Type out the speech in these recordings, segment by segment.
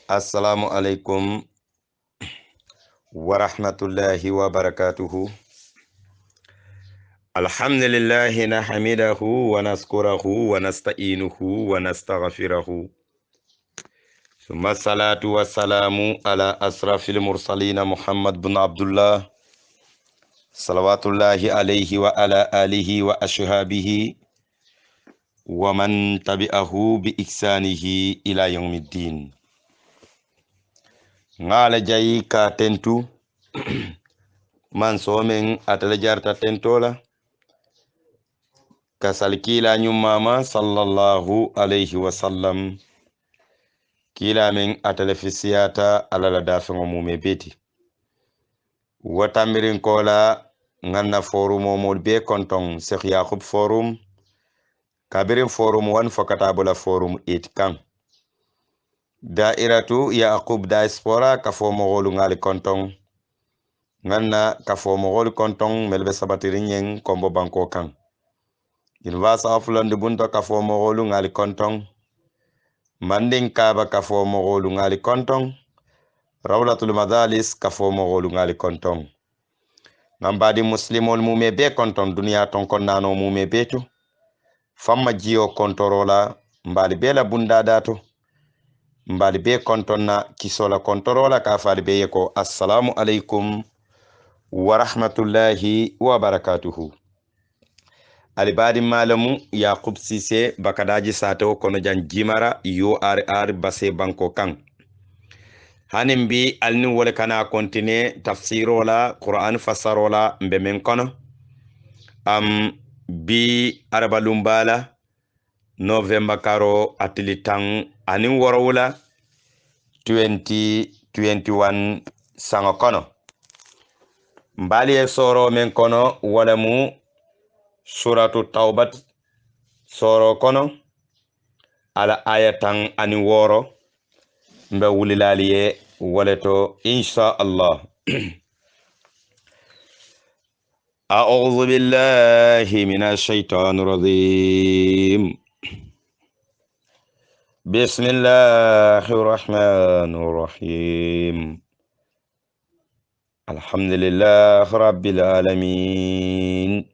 Assalamu alaikum wa rahmatullahi wa barakatuhu. Alhamdulillahi nahmidahu wa naskurahu wa nasta'inuhu wa nastaghfiruhu. Summa salatu wa salamu ala asrafil mursalina Muhammad bin Abdullah salawatullahi alayhi wa ala alihi wa ashabihi wa man tabi'ahu bi ihsanihi ila yawmiddin. Ngala jayi ka tentu man somen atala jarta tentola kasal kila nyumama sallallahu alayhi wa sallam kila min atala fisiyata alala dafengo mume beti watamirin kola nganna forum omol be konton Sheikh Yakub forum kabirin forum wan fokatabula forum 8 kan dairatu Yakub diaspora kafo mogolu ngali konton nganna kafo mogolu konton melbe sabatirin yen kombo banko kan University of London bunto kafo mogolu ngali konton Manding kaba kafo mogolu ngali konton Rawlatul Madalis kafo mogolu ngali konton ngambadi muslimol mume be konton duniya ton konnano mume betu famma jiyo kontorola mbali bela bunda dato mbali be konton na kisola kontorola kafali be yeko assalamu alaikum wa rahmatullahi wa barakatuhu. Alibadi malamu Yakub Sise bakadaji sato kono jan jimara URR base banko kan hanin bi alni wole kana kontine tafsirola Qur'an fasarola mbemen kono bi arabalumbala November karo atilitan anin worowula 2021 sango kono mbali e soro men kono wala mu suratu taubat soro kono ala ayatan ani woro mbe wulilaliye waleto insha Allah. أعوذ بالله من الشيطان الرجيم بسم الله الرحمن الرحيم الحمد لله رب العالمين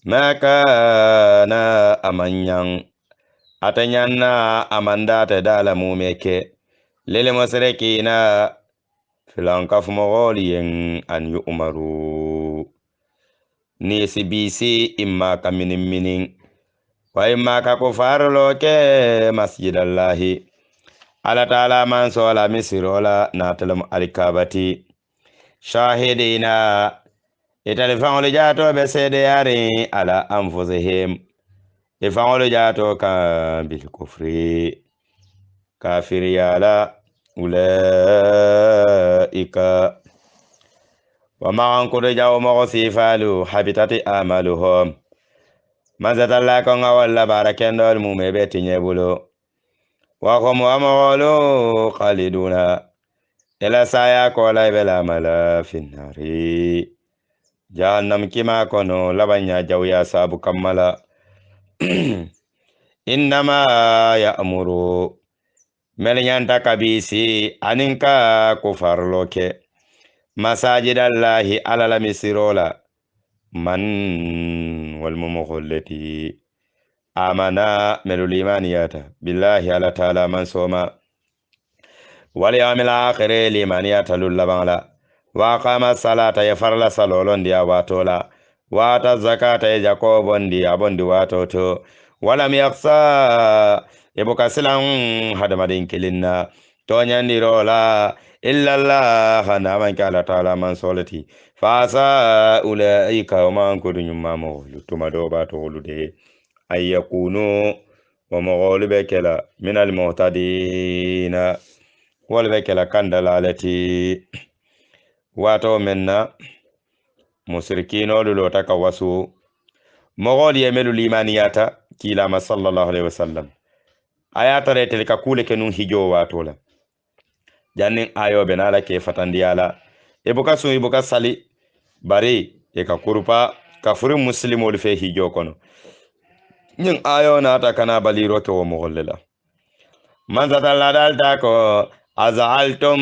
ما كان أمنيان أتنيانا أماندا تدالا موميكي للمسركين filankaf mogoliyen an yu umaru ni sibisi imma ka minin wa imma ka ko farlo ke masjidallahi ala taala man sola misirola na talam alikabati shahidina itali fangolo jato be sede yari ala anfusihim ifangolo jato ka bil kufri kafiri yala ulaika وما أنكر جاو مغسي فالو حبتت آمالهم مزد الله كون ولا باركين دول مومي بيتي نيبولو وهم ومغولو خالدون إلى سايا كولا بلا ملا في النار جهنم كما كونو لبنيا جويا سابو كمالا إنما يأمرو مليان تكبيسي أنكا كفر لوكي مساجد الله على المسيرولا من والممخلتي آمنا من الإيمانيات بالله على تعالى من سوما واليوم الآخر الإيمانيات للبانلا وقام الصلاة يفرل صلولون دي واتولا وات الزكاة يجاكوبون دي أبون دي واتوتو ولم يقصى يبقى سلام هدمدين كلنا تونيان دي رولا إلا الله نعم كالا تعالى من صلتي فاسا أولئك ومن كدن يمامو لتمدوبا تولو دي أن يكونوا ومغولبكلا من المهتدين والبكلا كندلالتي واتو منا مسركين ولو تكوسوا مغول يملو الإيمانيات كيلاما صلى الله عليه وسلم آيات ريتلك كولك نون هجو واتولا jannin ayo benala ke fatandiyala ibuka sun ibuka sali bari e ka kurupa ka furi muslimol fe hijo kono nyin ayo na ta kana baliro ke wo mogollela man satalla dalta ko azaltum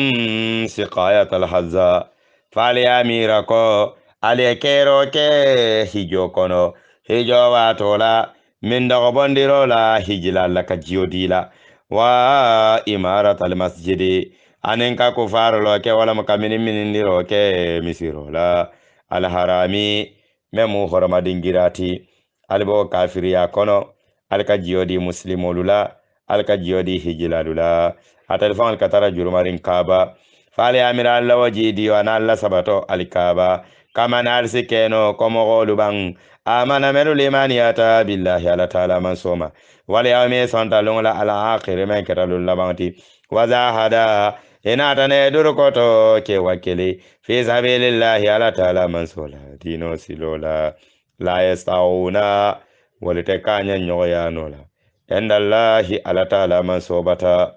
siqayat alhazza fali amira ko ale kero ke hijo kono hijo watola min dogo bondiro la hijila la ka jiodila wa imarat almasjidi anin ka kufaro lo ke wala makamini minindiro ke misiro la alharami memu horoma dingirati albo kafiriya kono alka jiodi muslimolu la alka jiodi hijilalu la atalfan alkatara jurumarin kaba fale amira alla wajidi wa alla sabato alkaba kama nalsi keno komogolu bang amana melu limaniyata billahi ala taala man soma wala yawmi santa longola ala akhir men ketalu labanti wazahada inata ne durukoto ke wakili fi sabilillahi ala taala man sola dino silola la yastauna walite kanya nyoyanola endallahi ala taala man sobata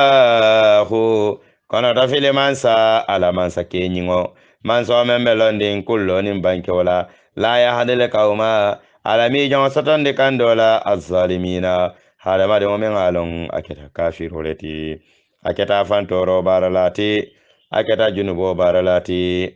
wallahu kono to fili mansa ala mansa kenyingo manso men belondin kullo nin bankewola la yahdil kauma ala mi jon sotondi kandola azzalimina hadamade mo men alon aketa kafiroleti aketa fantoro baralati aketa junubo baralati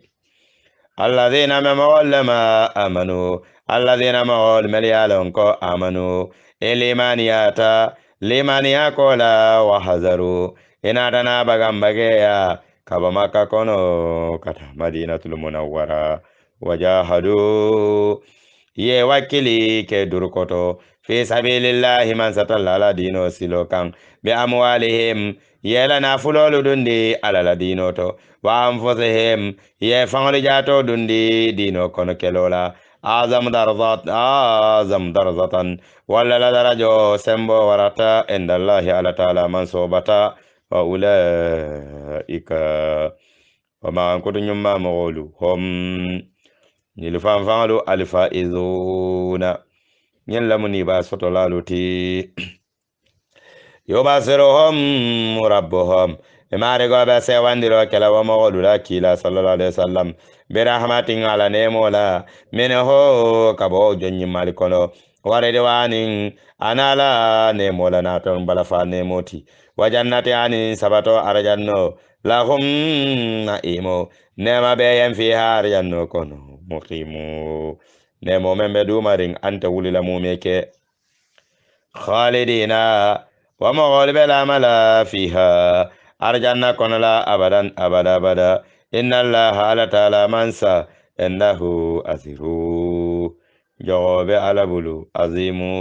alladhina mamawallama amanu alladhina mawal melialonko amanu ilimaniyata limaniya la wahazaru inadana bagambageya kaba maka kono kata madinatul munawwara wajahadu ye wakili ke durukoto fi sabilillahi man satallala dino silokan bi amwalihim yela na fulolu dundi alala dino to wa anfusihim ye fangli jato dundi dino kono kelola azam darzatan walla la darajo sembo warata indallahi ala taala man sobata wa ulaika wa ma kudu nyumma mogolu hom nil fanfaŋolu alfaizuna ñiŋ lamu ni ba soto lalu ti yubasiruhum rabbuhum imarigo be sewandiro kela wo mogolu la kila sallallahu alaihi wasallam birahmatin ala nemo la minhu kabo jonñimmali kono waridwanin anala nemo la naton balafa nemoti wa jannati anin sabato arjanno lahum naimo nema be yen fiha arjanno kono muqimu nemo men be dumarin anta wulila mumeke khalidina wa maghaliba la mala fiha arjanna konola abadan abada abada inna allaha ala taala mansa innahu aziru jogobe ala bulu azimu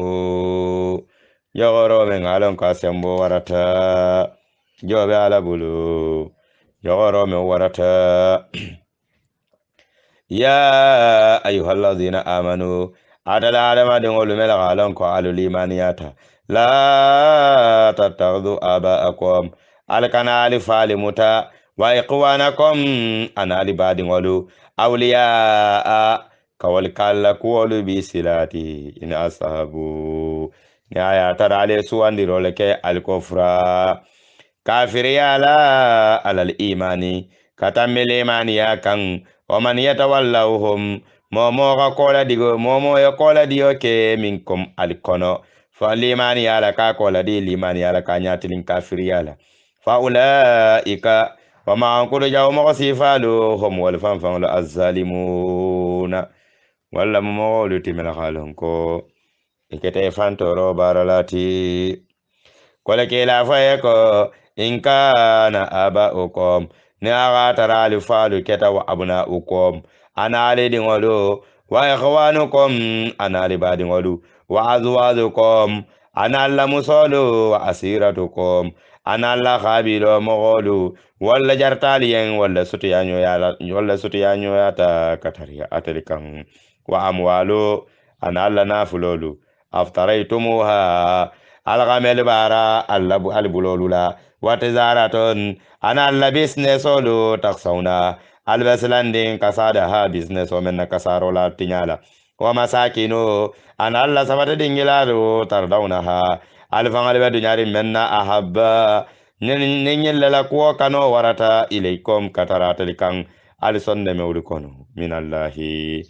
jogoro men alon ka sembo warata jobe ala bulu jogoro men warata ya ayyuhallazina amanu adala adama dingolu mela alon ko alu limaniyata la tattakhudhu aba'akum alkana alifali muta wa ikhwanakum anali badingolu awliya kawal kala kuwolu bi silati in ashabu ya tara ale suwandiro leke alkofra kafiriya la alal imani katamil imani ya kan waman yatawallawhum momo ga kola digo momo ya kola diyo ke minkum alkono fa limani ala ka kola di limani ala ka nyatilin kafiri ala fa ulaika wa ma kudu jaw mo sifalu hum wal fanfan la azzalimuna walla mo lu timela halon ko ikete fantoro baralati kola ke la fa ko in kana aba'ukum ni aga tara alifalu keta wa abuna ukom anali dingolu wa ikhwanukum anali badingolu wa azwajukum analla musolu wa asiratukum analla khabilo mogolu walla jartaliyen walla sutiyanyo yata katariya atalikan wa amwalu analla nafulolu aftaraitumuha algamel bara allabu albulolu la watizaraton ana alla business olu taksawna albaslandin kasada ha business o men na kasaro la tinyala wa masakinu ana alla sabata dingilaro tardawna ha alfangal be dunyari menna ahabba nin la ko kano warata ilaykum katarata likan alsonne mewdu kono minallahi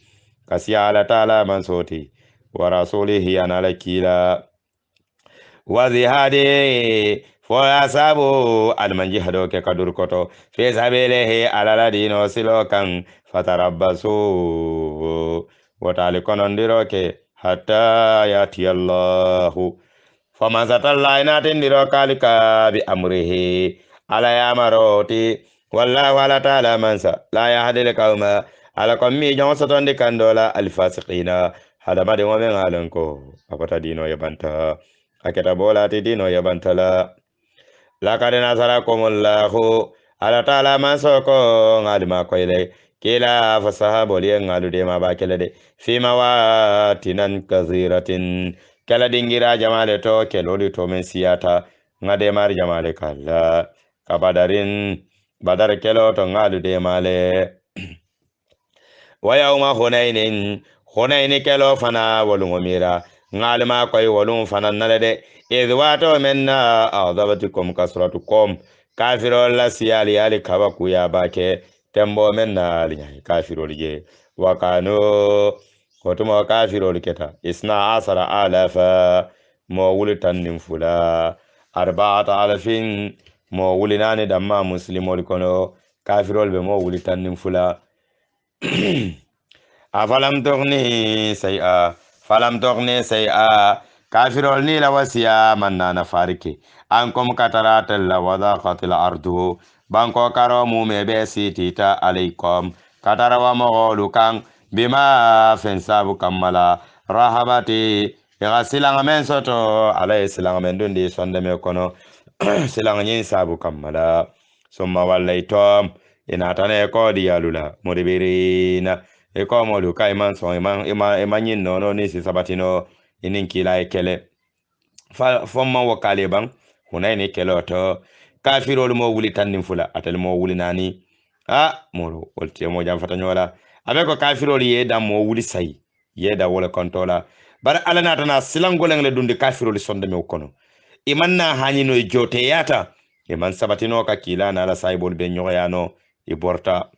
kasiyala taala man soti wa rasulihi ana lakila وزهاده فأصابه المنجحد كدر كتو في سبيله على الذين سلوكا فتربصوا وتعلقون دروك حتى يأتي الله فمن ستالله ناتن دروك بأمره على يامروتي والله ولا تعالى منسى لا يهدي القوم على كمي جونسون دي كاندولا الفاسقين هذا ما دي ومن علنكو أكتا دينو يبانتا aketa bola ti dino yabantala lakad nasarakumullahu ala taala man soko ngalima koyle kila fasaha boliye ngalude ma bakele de fima wa tinan kaziratin kala dingira jamale to keloli to men siyata ngade mar jamale kala kabadarin badar kelo to ngalude male wa yawma hunainin kelo fana walungomira ngalima koy walung fana nalade idh wato menna a'dhabatukum kasratukum kafirol la siyali ali kaba kuya bake tembo menna ali kafirol je wakano kotumo kafirol keta isna asara alafa mo wulitan nin fula arba'ata alafin mo wulinani damma muslimol kono kafirol be mo wulitan nin fula afalam tughni say'a falam tughni say'a kafirol ni la wasiya manna na farike an kom kataratal la wadaqatil ardu banko karo mu me be sitita alaikum katara wa mogolu kan bima fen sabu kamala rahabati ya silanga men soto alay silanga men dundi sonde me kono silanga nyin sabu kamala summa wallaytum ina tane ko di yalula mudibirina e ko mo lu kai man so iman yin no ni si sabatino inin kila e kele fa fomma wakale ban hunay ne kele to kafirol mo wuli tannin fula atal mo wuli nani moro wolte mo jam fata nyola abe ko kafirol ye dam mo wuli sai ye da wala kontola bar alana tana silangoleng le dundi kafirol sonde me kono iman na hani no jote yata iman sabatino ka kila na la saibol be nyoyano iborta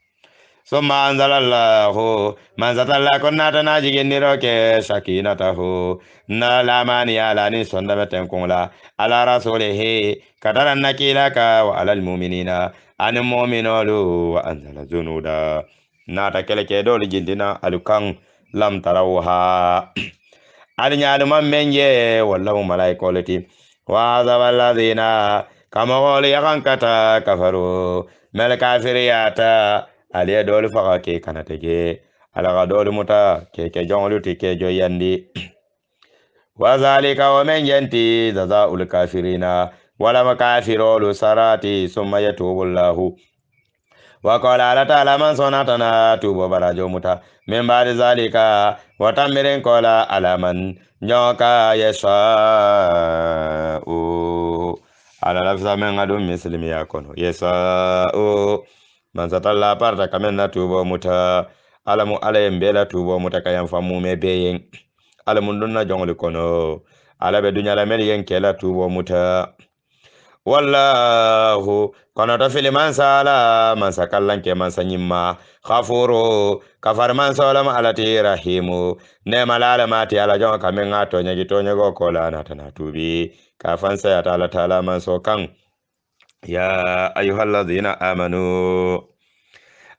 summa anzalallahu manzatalla konnata naji genniro ke sakinatahu na lamani ala ni sonda meten kungla ala rasulihi kadaran nakilaka wa alal mu'minina an mu'minolu wa anzala zunuda nata kele ke doli jindina alukan lam tarawha alinyaluma menje wallahu malaikolati wa zaballadina kama qoli yakankata kafaru mel kafiriyata aliye dole faga ke kanate ge alaga dole muta ke jonglu ti ke joyandi wa zalika wa men yanti jazaul kafirina wala makafirulu sarati summa yatubu Allahu wa qala ala ta'ala man sonatana tubo barajo muta min ba'di zalika wa tamirin qala alaman nyoka yasha ala lafza men adum muslimi yakono yasa man satalla parta kamen na tubo muta alamu alayen bela tubo muta kayan famu me beyen alamun dunna jongli kono alabe dunyala mel yen kela tubo muta wallahu kono to fili man sala man sakallan ke man sanyimma khafuru kafar man salam alati rahimu ne malala mati ala jonga kamen ngato nyagi to nyago kola na tana tubi kafan sa ya ta'ala man so kan ya ayyuhallazina amanu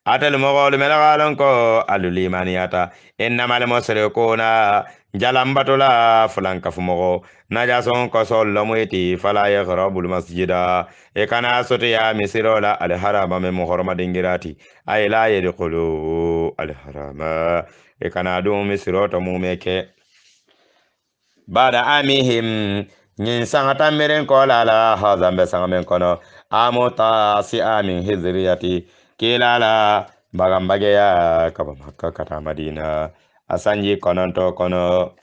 atal mogol melagalon ko alulimaniyata innamal musrikuna jalambatula fulanka fumogo najason ko sollo muyti fala yaghrabul masjida e kana soto ya misirola al harama me muhorma dingirati ay la yadkhulu al harama e kana dum misirota mumeke bada amihim nyin sangata miren ko la hazambe sangamen kono amuta si amin hizriyati kilala bagambage ya kaba makka kata madina asanji kononto kono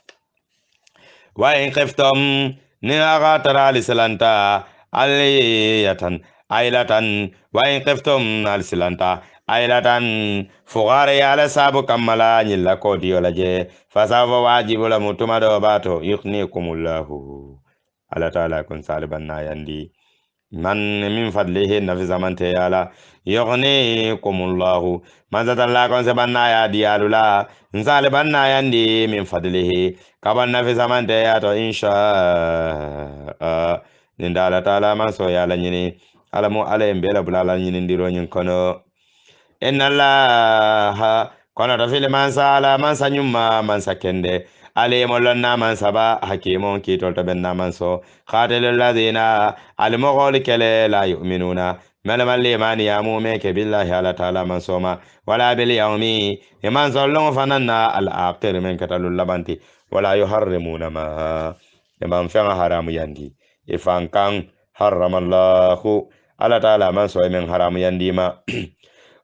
wa in khiftum ni aga tara alislanta aliyatan ailatan wa in khiftum alislanta ailatan fugare ya la sabu kamala nyilla ko diolaje fasafa wajibu la mutuma do bato yukhnikumullahu ala taala kun saliban na yandi من فضله نفي زمن تيالا يغنيكم الله من ذات الله كون سبنا يا ديالو لا نسال بنا يندي من فضله كبن نفي زمن تياتو إن شاء نندالا تعالى من سويا لنيني على مو على يمبيلا بلا لنيني نديرو نكونو إن الله kono to fili mansa ala mansa nyumma mansa kende ali molonna mansa ba hakimon kitol to benna manso khatilul ladina al mughol kale la yu'minuna malaman limani ya mu'min ke billahi ala ta'ala mansoma wala bil yawmi iman zallon fananna al akhir min katalul labanti wala yuharrimuna ma iman fa haramu yandi ifan kan harrama allah ala ta'ala manso min haramu yandi ma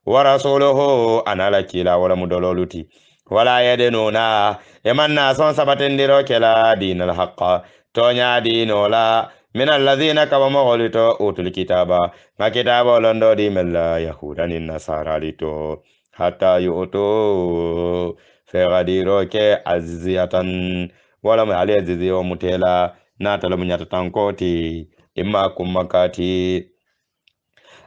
warasuluhu anala kila wala mudololuti wala yadenuna emanna son sabatendiro kela dinal haqqa tonya dinola min alladhina kawama golito utul kitaba ma kitaba londo di mella yahudani nasara lito hatta yu'tu fe gadiro ke aziyatan wala mu ali aziziyo mutela na talamu nyata tankoti imma kumakati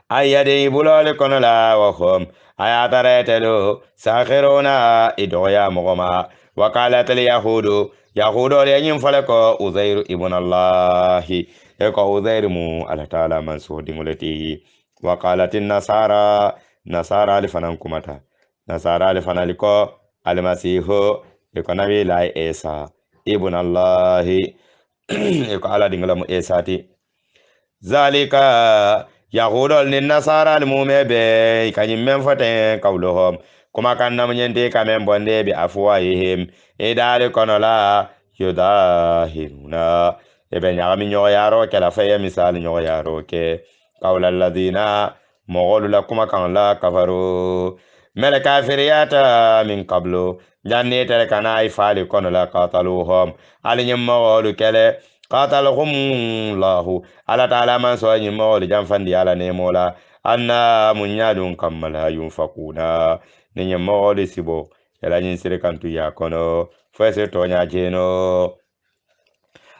ayyade bulole kono la wa khum ayataretelu sakhiruna idoya mogoma wakalat al yahudu yahudo le nyim fale ko uzair ibn allah e ko uzair mu ala taala man so dingoleti wakalat an nasara nasara li fanan kumata nasara li fanali ko al masihu e ko nabi la isa ibn allah e ko ala dingolam isati zalika yahudol ni nasara al mume be kanyim men foten kawlohom kuma kan nam nyente kamen bonde bi afwahihim idare kono la yudahiruna ebe nyagami nyogo yaro ke la faye misal nyogo yaro ke qawla alladhina mogholu la kuma kan la kafaru mele kafiriyata min qablu janne tere kana ifali kono la qataluhum alinyim mogholu kele qatalahum lahu ala ta'ala man so nyi mawli jam fandi ala ne mola anna munyadun kammala yunfaquna ne nyi mawli sibo ela nyi sire kantu ya kono fese to nya jeno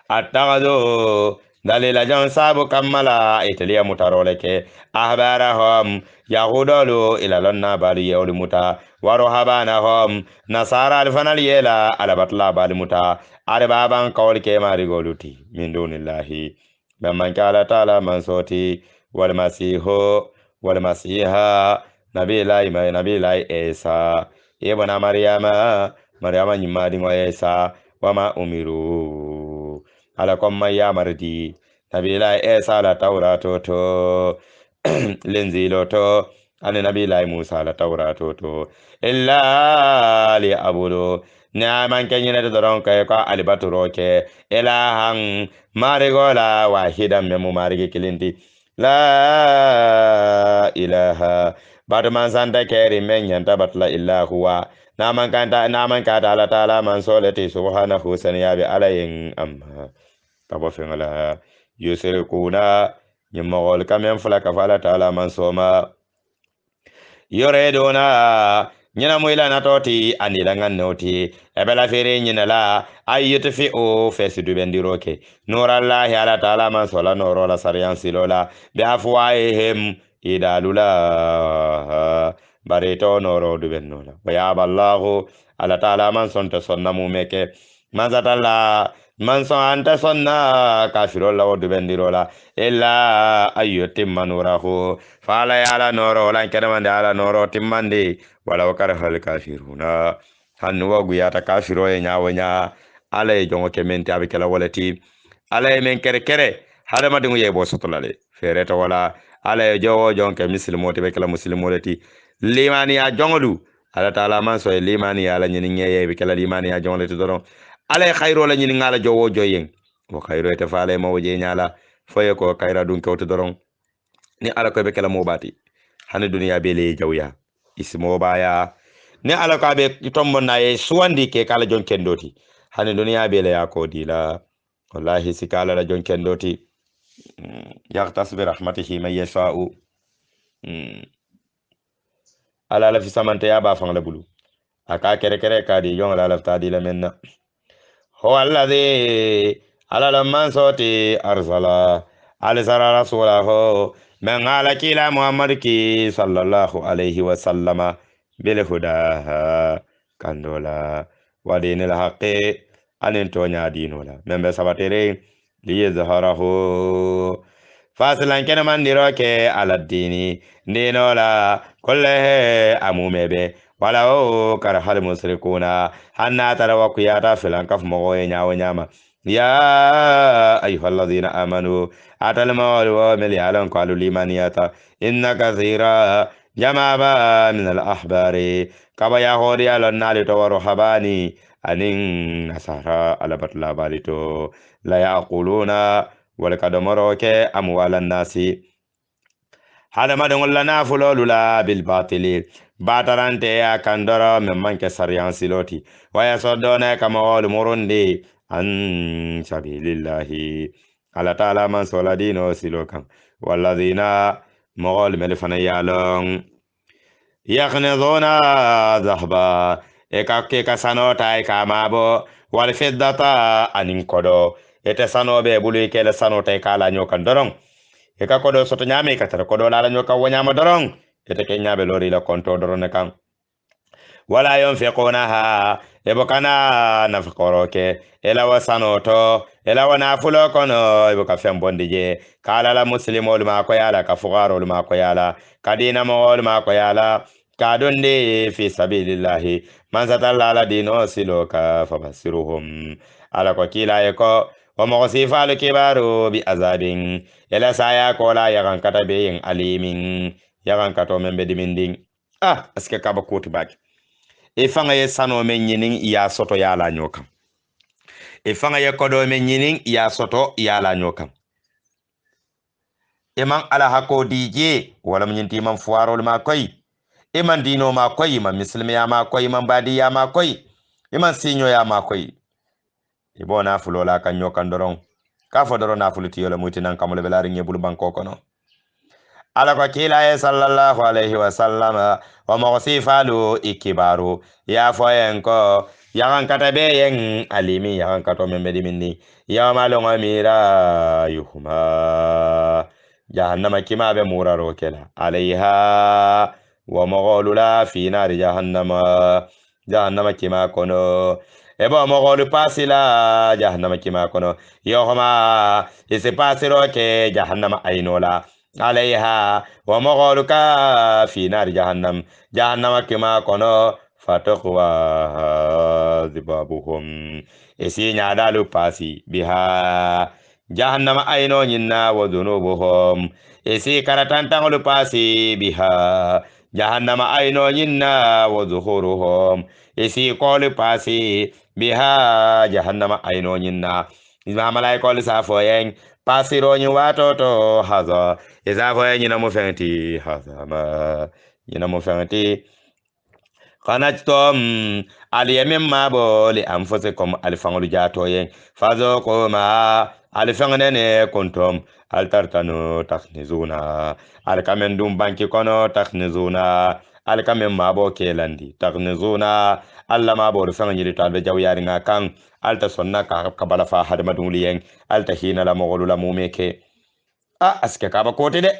attaqadu dalila jan sabu kammala italiya mutarole ke ahbarahum yahudolu ila lonna bali yawli muta waro habanahum nasara alfanal yela alabatla bali muta arbaban kawli ke marigoluti min dunillahi man kala taala man soti wal masiha nabi lai isa ibn maryama nyimadi ngo isa wama umiru ala komma ya mardi nabi lai isa la taurato to lenzilo to ani nabi lai musa la taurato to illa li abudu na man kenyine doron kay ko alibaturo ke ilahan marigola wahidan memu marigi kilinti la ilaha badu man santa keri men yanta batla illa huwa naman kanta ala taala man solati subhanahu saniyabi alayin amma tabo fengala yusirikuna nyimogol kamen fulaka fala taala man soma yoredona nyina moyla na toti anila ngan noti ebela fere nyina la ayyutu fi o fesidu bendiroke nurallahi ala taala man sola noro la sariyan silola bi afwaihim idalula barito noro du bennola wa ya ballahu ala taala man sonta sonna mumeke manzatalla man son anta sonna kafirolla o du bendirola illa ayyutim manurahu fala ya ala noro lan kedamande ala noro timmande wala wakar hal kafiruna hannu wagu ya ta kafiro ya nyawo nya ala e jongo kementi abi kala walati ala e men kere kere hada madingu ye bo sotolale fere to wala ala e jowo jonke muslimo te be kala muslimo lati limani ya jongodu ala taala man so e limani ya la nyini ngeye be kala limani ya jongo lati doron ala e khayro la nyini ngala jowo joyen wo khayro te faale ma woje nyala foye ko kayra dun kewto doron ni ala ko be kala mo bati hani duniya be le jawya ismo baya ne ala ka be tombo na e suwandi ke kala jon kendoti hani duniya be le yakodi la wallahi sikala la jon kendoti yaqtas bi rahmatihi man yasha'u ala la fi samante ya ba fang la bulu aka kere kere ka di jon la lafta di la menna ho alladhi ala la man soti arsala alisara rasulahu men ala kila muhammad ki sallallahu alaihi wasallama bil huda kandola wadinil haqqi anin tonya dinola men be sabatere liyazharahu fasilan kene man diro ke aladdini dinola kulle amumebe wala o kar hal musrikuna hanna tarawa kuyata filan kaf mogo nyawo nyama ya ayyuhalladhina amanu atalma wa mil yalan qalu limaniyata inna kathira jamaba min al ahbari kaba ya hori alon nali to waro habani anin nasara alabat labarito la yaquluna wal kadamaro ke amwalan nasi hada madon la nafulolu la bil batili batarante ya kandoro men manke sariyan siloti waya sodona kama wal murundi an sabilillahi ala taala man soladino silokan walladhina mogol melfana yalon yakhnizuna dhahba ke ka sanota e ka mabo wal fiddata anin kodo ete sanobe bulu ke le sanota e kala nyokan doron e ka kodo soto nyame ka tara kodo la nyoka wonyama doron ete ke nyabe lori la konto doron kan wala yunfiqunaha ebo kana nafqoroke ela wasanoto ela wana fulo kono ebo ka fembondi je kala la muslimol ma ko yala ka fugarol ma ko yala kadina mol ma ko yala kadonde fi sabilillahi man satalla la dino siloka fabasiruhum ala ko kila e ko wa mo sifalu kibaru bi azabin ela saya ko la yagan kata be yin alimin yagan kato membe diminding aske kaba kuti baki e fanga ye sano men nyinin ya soto ya la nyoka e fanga ye kodo men nyinin ya soto ya la nyoka e man ala hako dije wala mun yinti man fuarol ma koy e man dino ma koy man muslimi ya ma koy man badi ya ma koy e man sinyo ya ma koy e bona fulola kan nyokan doron ka fo doron na fuluti yola mutinan kamul belari ngebul banko kono ala ko kila ye sallallahu alaihi wasallam wa mawsifalu ikibaru ya fo yen ko yagan kata be yen alimi yagan kato men bedi minni ya malon amira yuhuma jahannama kima be muraro kela alaiha wa maghulula fi nar jahannama kima kono ebo mogolu pasila jahannama kima kono yohoma ise pasiro ke jahannama ainola عليها ومغولك في نار جهنم كما كنو فتقوى ذبابهم اسي نادالو باسي بها جهنم اينو نينا وذنوبهم اسي كرتان تانغلو باسي بها جهنم اينو نينا وظهورهم اسي قول باسي بها جهنم اينو نينا إذا ملايكول سافوين pasiro nyi watoto haza izafo ya nyina mufenti haza ma nyina mufenti qanajtum aliyamin mabo li anfusikum alfangulu jato yen fazo koma alfangne ne kuntum altartanu takhnizuna alkamen dum banki kono takhnizuna alkamen mabo kelandi takhnizuna alla mabo rufang nyiri talbe jawyari nga kan alta sonna ka kabala fa hadma dunliyen alta hina la mogolu la mumeke aske kaba kote de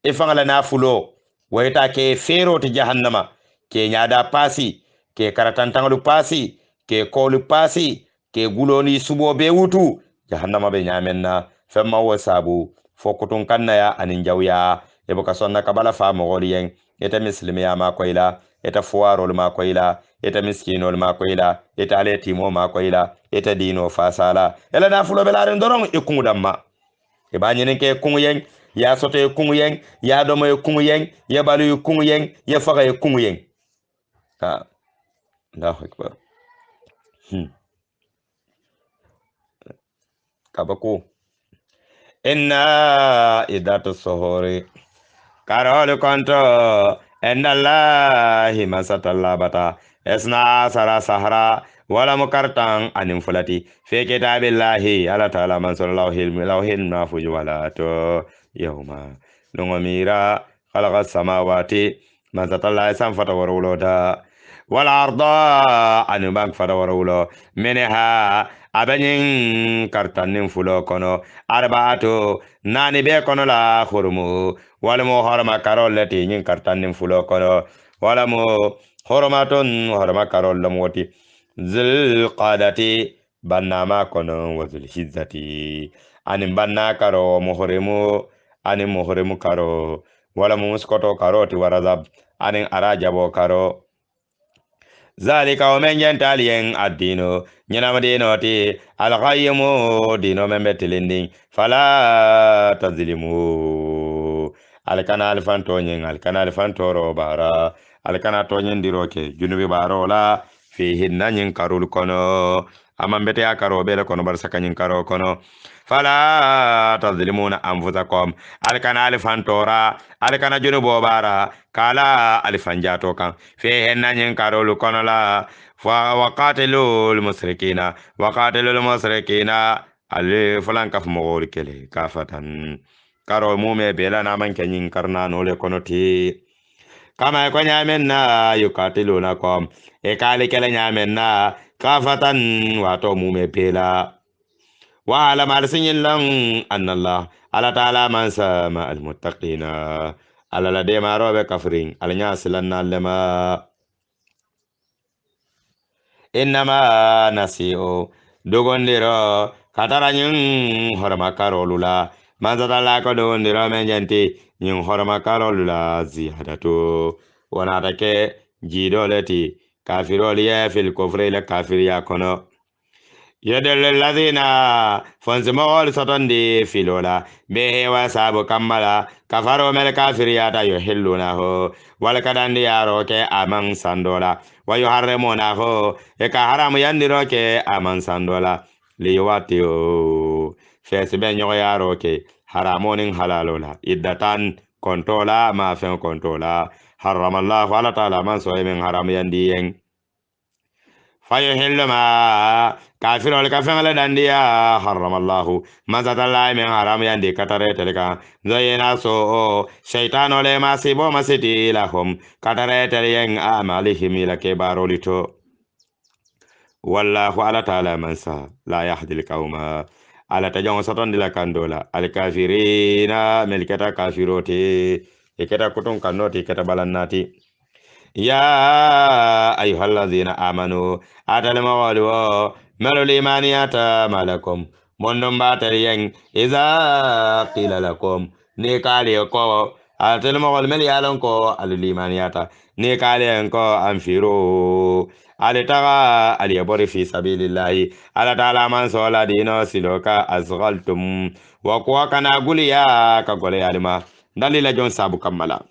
e fangala na fulo wayta ke fero to jahannama ke nyada pasi ke karatantangalu pasi ke kolu pasi ke guloni subo be wutu jahannama be nyamenna femma wasabu fokutun kanna ya anin jawya e boka sonna kabala fa mogoliyen eta muslimi ya ma koyla eta fuwarol ma koyla eta miskinol ma koyla eta ale timo ma koyla eta dino fasala ela na fulo be laren doron e kungudamma e ba nyinen ke kunguyen ya soto e kunguyen ya domo e kunguyen ya balu e kunguyen ya faga e kunguyen ha Allahu akbar kabako inna idatu suhuri karol konto endallahi masatallabata esna sara sahara wala mukartan anin fulati fi kitabillahi ala ta'ala man sallallahu alaihi mahfuj wala to yawma lungomira khalaqa samawati man satalla san fata warulota wal arda anu bank fata warulo minha abenyin kartannin fulo kono arba'atu nani be kono la hurumu walmo horma karol lati nyin kartannin fulo kono walamo horma karol lamwoti zil qadati bannama kono wa zul hizzati anin banna karo muhrimu anin muhrimu karo wala muskoto karoti warazab anin arajabo karo zalika wa men jentaliyen addino ñinama dino ti alxayimu dino men be tilindin fala tazlimu alkana alfantoñin alkana alfantoro bara alkana toñindiro ke junubi baro la fihinna ñin karul kono aman bete a karo bele kono bar saka ñin karo kono fala tazlimuna anfusakum alkana alfantora alkana junubo bara kala alifanjato kan fihinna ñin karul kono la fa waqatilul musrikina ale fulan kaf mogol kele kafatan karo mume bela na man kenyin karna no le kono ti kama ko nyamen na yuqatilunakum e kale kele nyamen na kafatan wato mume bela wa ala mal sinyin lan annallah ala taala man sama al muttaqina ala la de marobe kafrin ala nya silanna lema innama nasi'u dogondiro katara ñin horma karolu la mansatalla ko dogondiro men jenti ñin horma karolu la ziyadatu wonata ke jiidole ti kafirolu ye fil kofre le kafiriya kono yedel ladina fonsimogol sotondi filola be hewa sabu kammala kafaro mel kafiriyata yuhillunahu wal kadandi yaro ke aman sandola wa yuharrimunahu e ka haramu yandiro ke aman sandola liwatiyo fesi be nyogo yaro ke haramonin halalola iddatan kontola ma fen kontola haramallahu ala taala man so men haramu yandiyen fayuhillu ma kafirol ka feŋle dandiya haramallahu masatalla min haram yandi katare telika zayina so o shaytano le masibo masiti lahum katare teliyen amalihim ila ke barolito wallahu ala taala mansa la yahdi alqawma ala tajon soton dila kandola alkafirina melketa kafirote iketa kutun kannoti iketa balannati ya ayyuhallazina amanu atalma walwa malul imaniyata malakum mondon batar yen iza qila lakum ne kale ko atalma wal mel yalan ko alul imaniyata ne kale ko anfiro alitaga aliyabori fi sabilillahi ala taala man sola dino siloka asghaltum wa kuwa kana guliya ka gole alima dalila jon sabu kammala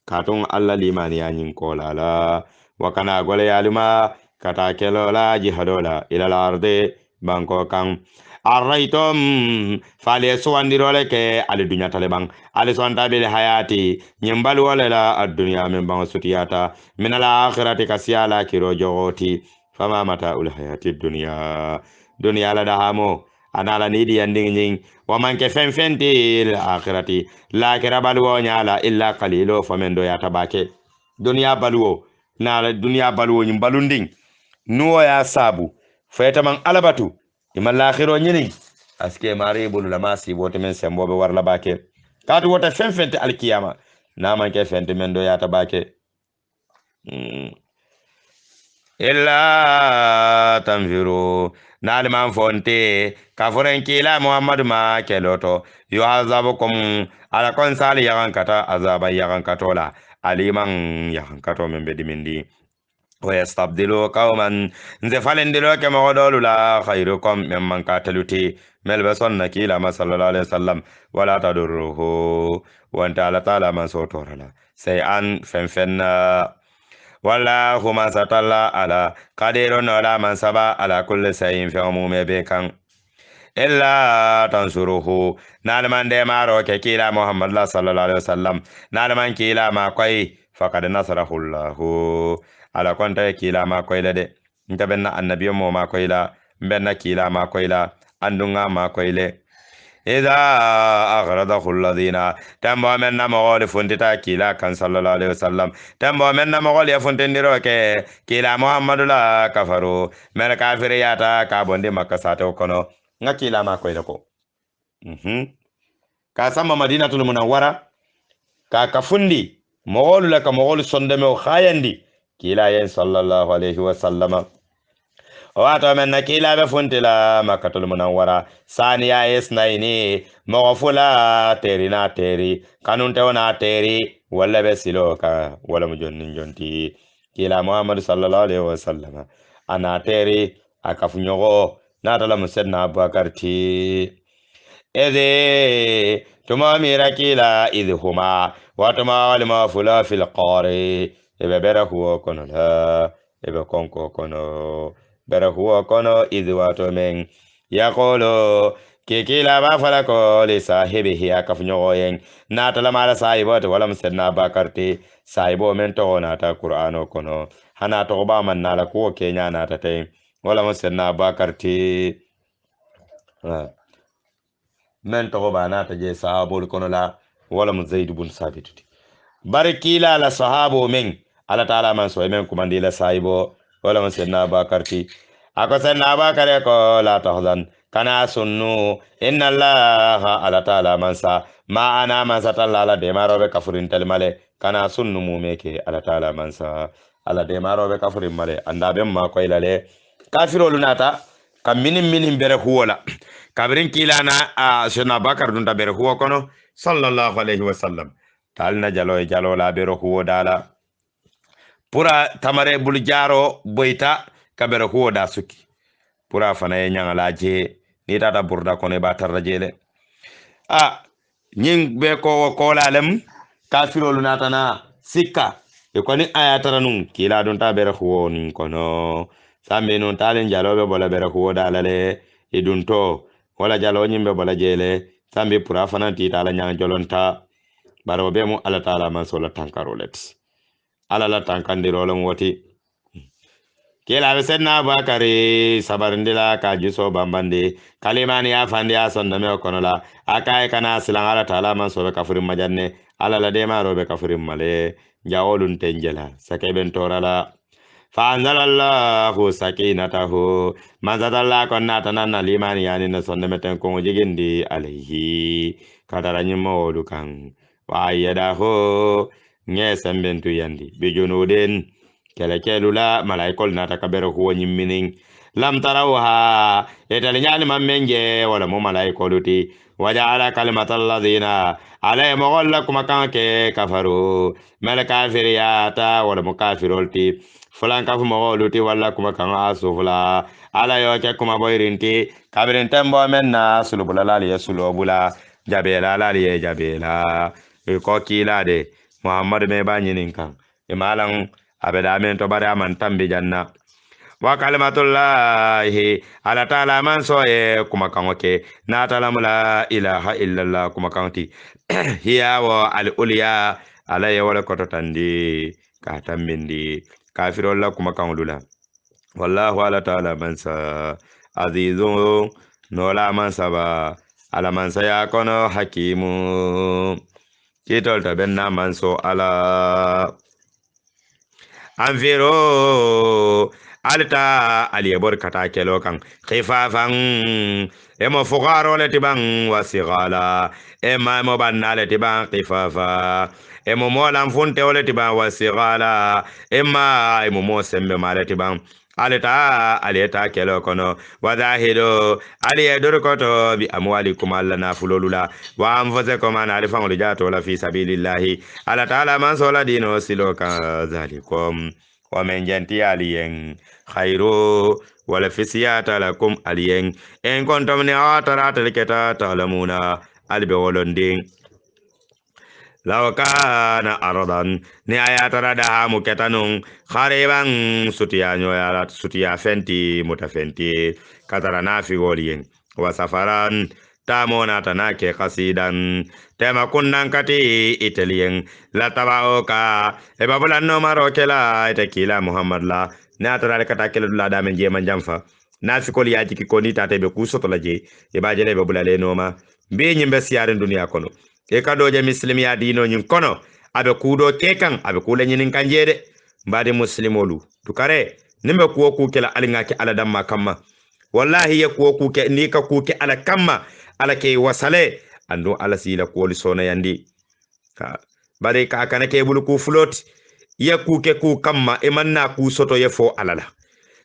katon Allah limani ya yin kolala wa kana gole yalima kata kelola jihadola ila larde banko kan arraitum fale suwandirole ke ali dunya taliban ali sonta bil hayati nyimbal wala la ad-dunya min ban sutiyata min al akhirati kasiyala kiro jogoti fama mata ul hayati dunya la dahamo anala nidi yanding wa man ke fenti akhirati la kira balwo nyala illa qalilo famendo ya tabake dunya balwo na dunya balwo nyim balunding nuwo ya sabu fayta man alabatu iman lakhiro nyini aske mari bulu la masi wote men sembobe warla bake katu wota fenti alkiyama na man ke fenti mendo ya tabake illa tanfiru naliman fonte kafuren kila muhammadu ma keloto yu azabukum ala kon sali yagan kata azaba yagan katola aliman yagan kato men bedimindi wa yastabdilu qauman nze falendilo ke mogodolu la khairukum memman kataluti melbeson nakila ma sallallahu alaihi wasallam wala tadurruhu wanta ala taala man sotorala sai an fenfenna wallahu man satalla ala qadirun ala man saba ala kulli shay'in fi umumi bekan illa tansuruhu nalman de maro ke kila muhammad sallallahu alaihi wasallam nalman kila ma koy faqad nasarahu allah ala konta kila ma koy de ntabenna annabiyo mo ma koy la benna kila ma koy la andunga ma koy le إذا أغرضه الذين تمو من مغول فنتتا كلا كان صلى الله عليه وسلم تمو من مغول يفنتن دروك كلا محمد لا كفروا من كافر ياتا كابوندي مكساتو كنو نكلا ما كويلكو كاسما مدينة المنورة كاكفندي مغول لك مغول صندمو خايندي كلا ين صلى الله عليه وسلم wato men na kila be funtila makatul munawwara saniya isnaini maghfula teri na teri kanun tewna teri wala be silo ka wala mu jonnin jonti kila muhammad sallallahu alaihi wasallam ana teri akafunyogo na tala musedna abubakar ti ede tuma mira kila idhuma watuma walima fula fil qari ebe bera huwa kono la ebe konko kono bera huwa kono idh wato men yaqulu kikila ba fala ko li sahibihi akafunyogo yen na tala mala sahibo to wala musedna bakarti sahibo men to na ta qur'ano kono hana to ba man nala ko kenya na ta tay wala musedna bakarti men to ba na ta je sahabol kono la wala mu zaid bun sabit barkila la sahabo men ala taala man so men kuma ndila sahibo wala mu sedna bakarti ako sedna bakare ko la tahzan kana sunnu inna allaha ala taala man sa ma ana man sa talla de marobe kafurin telmale kana sunnu mu meke ala taala man sa ala de marobe kafurin male anda be ma ko ilale kafirolu nata kam minin bere huwala kabirin kilana a suna bakar dun ta bere huwa kono sallallahu alaihi wasallam tal na jalo la bere huwa dala pura tamare bul jaro boita ka bere huwa da suki pura fana ye nyangala je ni tata burda kono ba tarrajele a nyin be ko lalem kafirolu natana sikka e koni ayatara nun kila dun ta bere huwa nin kono sambe non talen jalobe bola bere huwa dala le idunto wala jalo nyimbe bala jele tambi pura fana ti tala nyang jolonta baro be mu ala taala man so la tankarolet ala la tankandiro lon woti kila be senna bakari sabarindila ka jiso bambande kalimani ya fandi ya sonda me kono la akai kana silan ala taala man so be kafurim majanne ala la de maro be kafurim male jawolun tenjela sakeben torala فأنزل الله سكينته ما زاد الله كنا تنانا لمن يعني نصنع متن كون جيجندي عليه كتراني مولو كان وأيده نيسن بنتو يندي بجنودين كلا ملايكول ناتكبر هو نيمينين لم تروها يتلنيان من منجي ولا مو ملايكولتي وجعل كلمة الذين عليه مغلق مكان كفروا ملكافر ياتا ولا مكافرولتي fulan kafu mo luti wala kuma kan asufla ala yo ke kuma boyrinti kabirin tembo menna sulubula lali ya sulubula jabela lali ya jabela ko kila de muhammad me ba nyinin kan e malan abeda men to bare aman tambi janna wa kalimatullahi ala taala man so e kuma kan oke na taala la ilaha illallah kuma kan ti hiya wa al ulya ala ya wala ko tandi ka tambindi kafirol la kuma kaŋolu la wallahu ala taala mansa azizu nola mansaba ala mansaya kono hakimu kitol ta benna manso ala anfiro alta aliyebor kata kelo kan khifafan emo fugaro le tiban wasigala ema mo banna le tiban khifafa emo molan funte ole tiban wasigala ema emo mo sembe male tiban aleta kelo kono wadahido aliyedur koto bi amwalikum alla nafulolula wa anfusakum an alifan rijato la fi sabilillahi ala taala man sola dino siloka zalikum wa men janti aliyen khairu wala fisiyata lakum aliyen en kontom ni atara telketa talamuna albe wolondin law kana aradan ni ayatara da mu ketanun khariban sutiya nyoya sutiya fenti mutafenti katara nafi woliyen wa safaran tamona tanake qasidan tema kunnan kati italien la tabaoka e babula no maro kela ite kila muhammad la na tara kata kela la da men je man jamfa nafi kol yaji ki koni tate be kusoto la je e ba jele be bulale no ma be nyimbe siyarin duniya kono e ka doje muslimiya dino nyin kono abe kudo kekan abe kula nyinin kanjede mbade muslimolu tukare nimbe kuwo kukela alinga ke ala damma kamma wallahi ya kuwo kuke ni ka kuke ala kamma ala ke wasale ando ala sila kuwoli sona yandi bare ka kana ke bulu ku flot ya kuke ku kamma e manna ku soto ye fo alala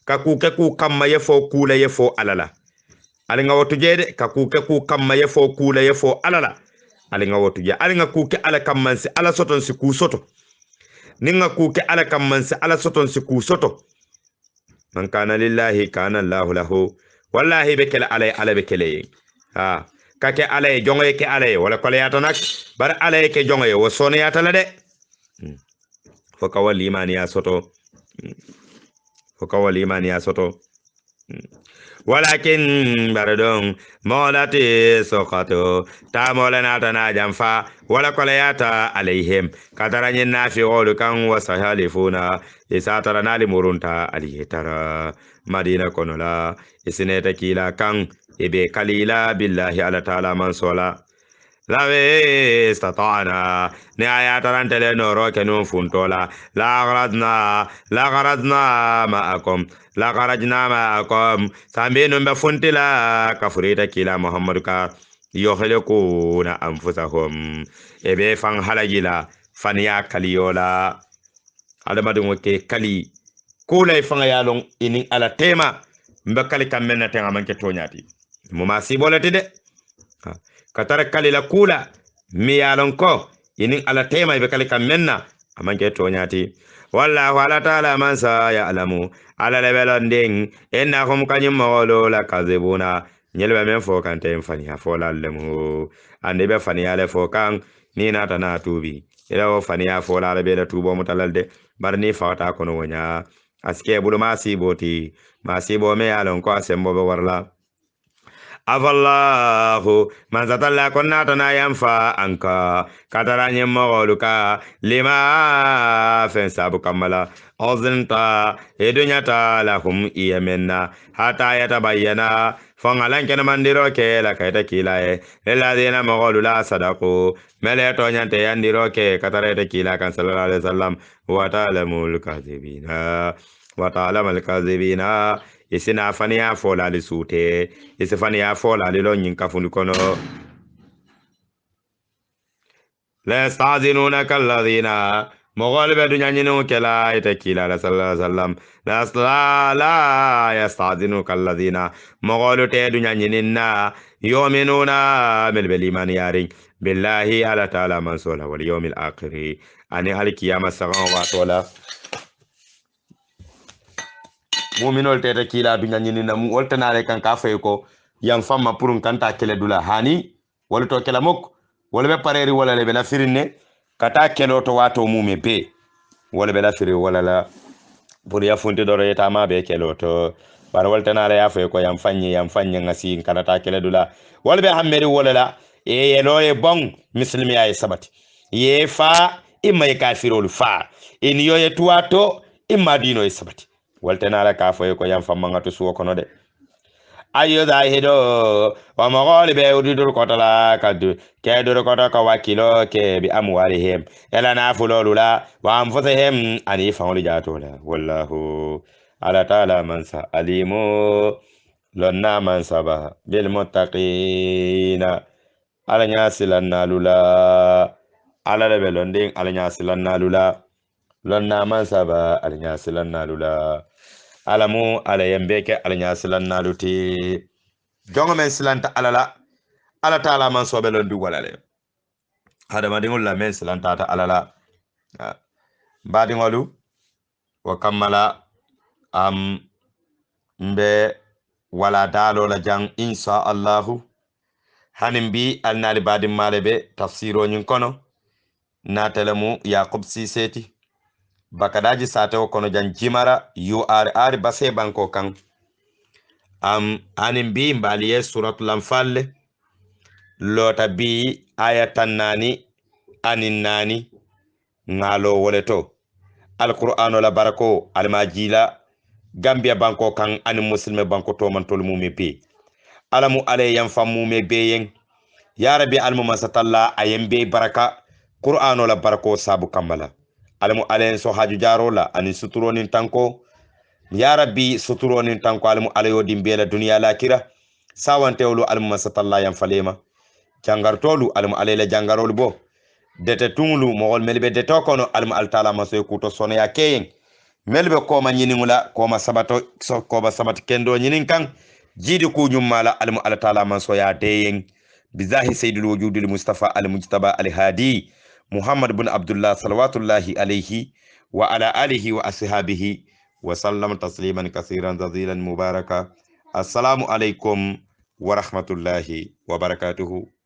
ka kuke ku kamma ye fo kula ye fo alala alinga wotu jede ka kuke ku kamma ye fo kula ye fo alala alinga wotu je alinga kuke ala kammansi ala soton si ku soto ninga kuke ala kammansi ala soton si ku soto man kana lillahi kana Allahu lahu wallahi bekele ala bekele ha kake ala jongoye ke ala wala kole yata nak bar ala ke jongoye wo sone yata la de fo ka wal imani ya soto walakin baradon molati sokato ta molana tana jamfa wala kolayata alaihim kataranyin nafi wolu kan wasa halifuna isa tara nali murunta aliyetara madina konola isineta kila kan ibe kalila billahi ala taala man sola lawe istata'ana ni ayataran tele noro kenun funtola la gharadna ma'akum sambinun be funtila kafurita kila muhammadu ka yohlikuna anfusahum ebe fan halagila faniya kaliyola adamadin ke kali kula fan yalon inin ala tema mbe kali kamena tenga manke tonyati mo masibolati de katara kali la kula mi yalon ko inin ala tema ibe kali kamenna amanke tonyati wallahu ala taala man sa ya'lamu ala levelon ding innahum kanyum mawlo la kazibuna nyelbe men fo kan tem fani afo la lemu ande be fani ale fo kan ni nata na tubi ila o fani afo la be da tubo mutalalde barni fawta kono wonya aske bulu masibo me yalon ko asembo be warla afallahu man satalla konna tana yanfa anka kataranye mogoluka lima fen sabu kamala ozinta edunyata lahum iyamenna hata yatabayyana fongalan kena mandiro ke la kaita kilae lilladhina mogolula sadaku mele tonyante yandiro ke katarete kila kan sallallahu alaihi wasallam wa ta'lamul kadhibina isina faniya fola li sute isi faniya fola li lo nyinka fundu kono la yasta'zinuna kalladhina mogol be dunya nyinu kela ite kila la sallallahu alaihi wasallam la yasta'zinu kalladhina mogol te dunya nyinina yu'minuna bil iman yarin billahi ala ta'ala man sola wal yawmil akhir ani hal kiyama sagan wa tola muminol tete kila dunya nyini na mu woltanare kan ka fay ko yang famma purun kanta kele dula hani wala to kela mok wala be pareri wala le be la firine kata kelo to wato mume be wala be la firi wala la pour ya funti doro yeta ma be kelo to bar woltanare ya fay ko yang fanye ngasi kanata kele dula wala be hammeri wala la e yelo e bon muslimi ay sabati ye fa imma kafirul fa in yo ye tuato imma dino e sabati waltenala ka foye ko yam famanga to suwo kono de ayo zahido wa mogol be udidur kotala kadu ke dur kota ka wakilo ke bi amwalihim ela na fululula wa anfusihim ani fa'ul jatola wallahu ala taala mansa alimu lonna mansaba bil muttaqina ala nyasilanna lula ala lebe londing ala nyasilanna lula lonna mansaba ala nyasilanna lula alamu ala yembeke ala nyasilanna luti jongo men silanta alala ala taala man sobe lon du walale hadama dingol la men silanta ta alala badingolu wa kammala mbe wala dalo la jang insha Allahu hanim bi alnali badim malebe tafsiro nyin kono natalamu yaqub siseti bakadaji satewo kono jan jimara URR base banko kan hanim bi mbaliye suratul anfal lota bi ayatan nani anin nani ngalo woleto alqur'ano la barako almajila gambia banko kan ani muslime banko to man tol mumi be alamu ale yan famu me beyen ya rabbi almu masatalla ayembe baraka qur'ano la barako sabu kamala almu alen so haju jarola ani suturo nin tanko ya rabbi suturo nin tanko almu alayo dimbela duniya lakira sawantewlu almu masatalla yam falema jangartolu almu alela jangarolu bo dete tunglu mogol melbe de tokono almu altala masoy kuto sono ya keyen melbe koma ñiningula koma sabato koma sabat kendo ñinin kan jidi ku ñummala almu altala maso ya deyen bizahi sayyidul wujudil mustafa al mujtaba al hadi muhammad bin abdullah salawatullahi alayhi wa ala alihi wa ashabihi wa sallam tasliman kaseeran jazilan mubaraka assalamu alaikum wa rahmatullahi wa barakatuhu